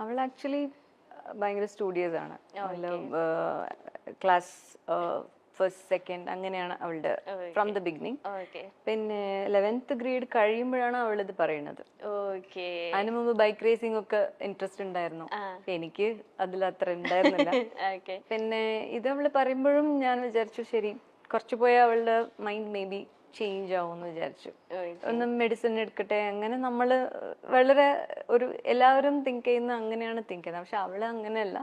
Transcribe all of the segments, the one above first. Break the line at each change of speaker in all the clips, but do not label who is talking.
അവൾ ആക്ച്വലി ഭയങ്കര സ്റ്റുഡിയോസ് ആണ്. ക്ലാസ് ഫസ്റ്റ് സെക്കൻഡ് അങ്ങനെയാണ് അവളുടെ ഫ്രം ദ ബിഗിനിങ്. പിന്നെ 11th ഗ്രേഡ് കഴിയുമ്പോഴാണ് അവൾ ഇത് പറയുന്നത്. അതിനു മുമ്പ് ബൈക്ക് റേസിംഗ് ഒക്കെ ഇൻട്രസ്റ്റ് ഉണ്ടായിരുന്നു. എനിക്ക് അതിൽ അത്ര ഉണ്ടായിരുന്നില്ല. പിന്നെ ഇത് അവള് പറയുമ്പോഴും ഞാൻ വിചാരിച്ചു ശരി കുറച്ചു പോയാൽ അവളുടെ മൈൻഡ് മേ ബി ചേഞ്ച് ആവുമെന്ന് വിചാരിച്ചു. ഒന്ന് മെഡിസിൻ എടുക്കട്ടെ, അങ്ങനെ നമ്മള് വളരെ ഒരു എല്ലാവരും തിങ്ക് ചെയ്യുന്ന അങ്ങനെയാണ് തിങ്ക് ചെയ്യുന്നത്. പക്ഷെ അവള് അങ്ങനെയല്ല,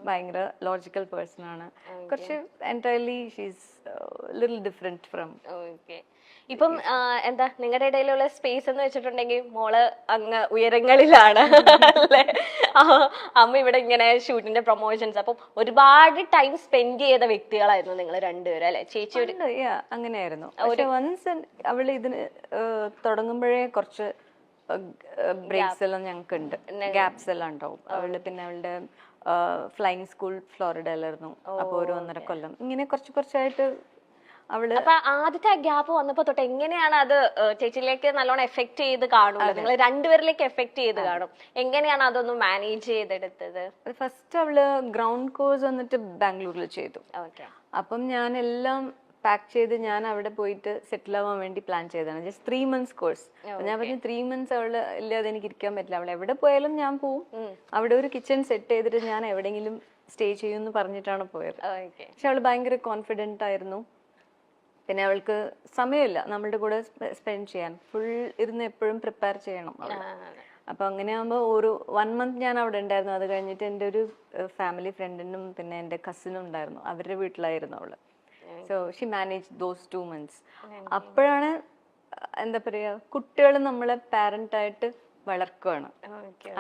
ഭയങ്കര ലോജിക്കൽ പേഴ്സൺ ആണ്. കുറച്ച് entirely she's little different from.
ഇപ്പം എന്താ നിങ്ങളുടെ ഇടയിലുള്ള സ്പേസ് എന്ന് വെച്ചിട്ടുണ്ടെങ്കിൽ മോള് അങ്ങ് ഉയരങ്ങളിലാണ് അല്ലേ? അമ്മ ഇവിടെ ഇങ്ങനെ ഷൂട്ടിന്റെ പ്രൊമോഷൻസ്, അപ്പം ഒരുപാട് ടൈം സ്പെൻഡ് ചെയ്ത വ്യക്തികളായിരുന്നു നിങ്ങൾ രണ്ടുപേരും അല്ലെ? ചേച്ചി
അങ്ങനെയായിരുന്നു. വൺസ് അവള് ഇതിന് തുടങ്ങുമ്പോഴേ കുറച്ച് ബ്രേക്സ് എല്ലാം ഞങ്ങൾക്ക് ഉണ്ട്, ഗ്യാപ്സ് എല്ലാം ഉണ്ടാവും. അവള് പിന്നെ അവളുടെ ഫ്ലൈയിങ് സ്കൂൾ ഫ്ലോറിഡയിലായിരുന്നു. അപ്പൊ ഒരു 1.5 കൊല്ലം ഇങ്ങനെ കുറച്ചായിട്ട് അവള്.
അപ്പൊ ആദ്യത്തെ ഗ്യാപ്പ് വന്നപ്പോ തൊട്ട് എങ്ങനെയാണ് അത് ചേച്ചിയിലേക്ക് നല്ലോണം എഫക്ട് ചെയ്ത് കാണുമല്ലോ, നിങ്ങൾ രണ്ടുപേരിലേക്ക് എഫക്ട് ചെയ്ത് കാണും, എങ്ങനെയാണ് അതൊന്ന് മാനേജ് ചെയ്തെടുത്തത്?
ഫസ്റ്റ് അവള് ഗ്രൗണ്ട് കോഴ്സ് വന്നിട്ട് ബാംഗ്ലൂരിൽ ചെയ്തു. അപ്പം ഞാൻ എല്ലാം പാക്ക് ചെയ്ത് ഞാൻ അവിടെ പോയിട്ട് സെറ്റിൽ ആവാൻ വേണ്ടി പ്ലാൻ ചെയ്തതാണ്. Just 3 months course. ഞാൻ പറഞ്ഞു 3 months അവള് ഇല്ലാതെ എനിക്ക് ഇരിക്കാൻ പറ്റില്ല, അവൾ എവിടെ പോയാലും ഞാൻ പോവും, അവിടെ ഒരു കിച്ചൺ സെറ്റ് ചെയ്തിട്ട് ഞാൻ എവിടെയെങ്കിലും സ്റ്റേ ചെയ്യുമെന്ന് പറഞ്ഞിട്ടാണ് പോയത്. പക്ഷെ അവള് ഭയങ്കര കോൺഫിഡന്റ് ആയിരുന്നു. പിന്നെ അവൾക്ക് സമയമില്ല നമ്മളുടെ കൂടെ സ്പെൻഡ് ചെയ്യാൻ, ഫുൾ ഇരുന്ന് എപ്പോഴും പ്രിപ്പയർ ചെയ്യണം. അപ്പൊ അങ്ങനെ ആകുമ്പോൾ ഒരു 1 month ഞാൻ അവിടെ ഉണ്ടായിരുന്നു. അത് കഴിഞ്ഞിട്ട് എൻ്റെ ഒരു ഫാമിലി ഫ്രണ്ടിനും പിന്നെ എൻ്റെ കസിനും ഉണ്ടായിരുന്നു, അവരുടെ വീട്ടിലായിരുന്നു അവള്. So she manage those 2 months. അപ്പോഴാണ് എന്താ പറയാ, കുട്ടികൾ നമ്മളെ പാരന്റ് ആയിട്ട് വളർക്കുകയാണ്.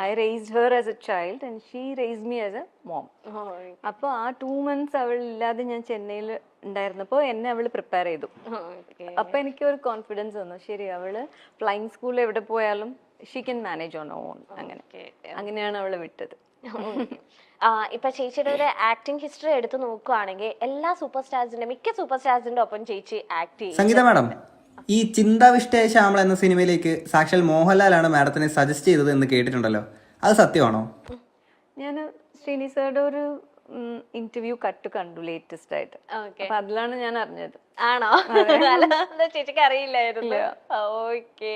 I raised her as a child and she raised me as a mom. അപ്പൊ ആ 2 months അവൾ ഇല്ലാതെ ഞാൻ ചെന്നൈയിൽ ഉണ്ടായിരുന്നപ്പോ എന്നെ അവള് പ്രിപ്പയർ ചെയ്തു. അപ്പൊ എനിക്ക് ഒരു കോൺഫിഡൻസ് വന്നു, ശരി അവള് ഫ്ലൈയിങ് സ്കൂളിൽ എവിടെ പോയാലും she can manage on on. അങ്ങനെയാണ് അവളെ വിട്ടത്.
ഇപ്പൊ ചേച്ചിയുടെ ഒരു ആക്ടിംഗ് ഹിസ്റ്ററി എടുത്ത് നോക്കുവാണെങ്കിൽ എല്ലാ സൂപ്പർ സ്റ്റാർസിന്റെ മിക്ക സൂപ്പർ സ്റ്റാർസിന്റെ ഒപ്പം ചേച്ചി ആക്ട് ചെയ്യും.
സംഗീത മാഡം, ഈ ചിന്താവിഷ്ടയ ശ്യാമള എന്ന സിനിമയിലേക്ക് സാക്ഷാൽ മോഹൻലാലാണ് മാഡത്തിനെ സജസ്റ്റ് ചെയ്തത് എന്ന് കേട്ടിട്ടുണ്ടല്ലോ, അത് സത്യമാണോ?
ഞാൻ ശ്രീനി സാറുടെ ഒരു ഇന്റർവ്യൂ കണ്ടു ലേറ്റസ്റ്റ് ആയിട്ട്. അപ്പൊ അതിലാണ് ഞാൻ അറിഞ്ഞത്.
ആണോ? ചേച്ചിക്ക് അറിയില്ലായിരുന്നു. ഓക്കെ.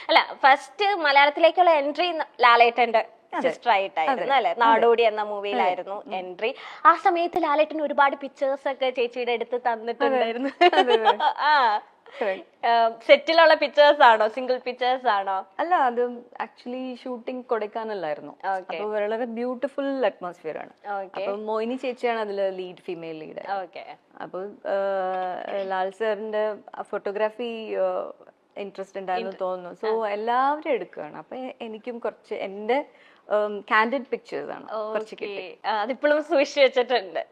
അല്ല, ഫസ്റ്റ് മലയാളത്തിലേക്കുള്ള എൻട്രി ലാലേട്ടന്റെ സിസ്റ്റർ ആയിട്ടായിരുന്നു അല്ലെ? നാടോടി എന്ന മൂവിയിലായിരുന്നു എൻട്രി. ആ സമയത്ത് ലാലേട്ടൻ ഒരുപാട് പിക്ചേഴ്സ് ഒക്കെ ചേച്ചിയുടെ അടുത്ത് തന്നിട്ടുണ്ടായിരുന്നു. സെറ്റിലുള്ള പിക്ചേഴ്സ് ആണോ, സിംഗിൾ പിക്ചേഴ്സ് ആണോ?
അല്ല, അത് ആക്ച്വലി ഷൂട്ടിംഗ് കൊടൈക്കനാലിലായിരുന്നു. അപ്പൊ വളരെ ബ്യൂട്ടിഫുൾ അറ്റ്മോസ്ഫിയർ ആണ്. അപ്പൊ മോഹിനി ചേച്ചിയാണ് അതില് ലീഡ്, ഫീമെയിൽ ലീഡ്. അപ്പൊ ലാൽ സാറിന്റെ ഫോട്ടോഗ്രാഫി ഇൻട്രസ്റ്റ് ഉണ്ടായിരുന്നു തോന്നുന്നു. സോ എല്ലാവരും എടുക്കുകയാണ്. അപ്പൊ എനിക്കും കുറച്ച് എന്റെ കാൻഡിഡ് പിക്ചേഴ്സ് ആണ് കുറച്ച് കിട്ടി.
അതിപ്പോഴും സൂക്ഷിച്ചു വെച്ചിട്ടുണ്ട്.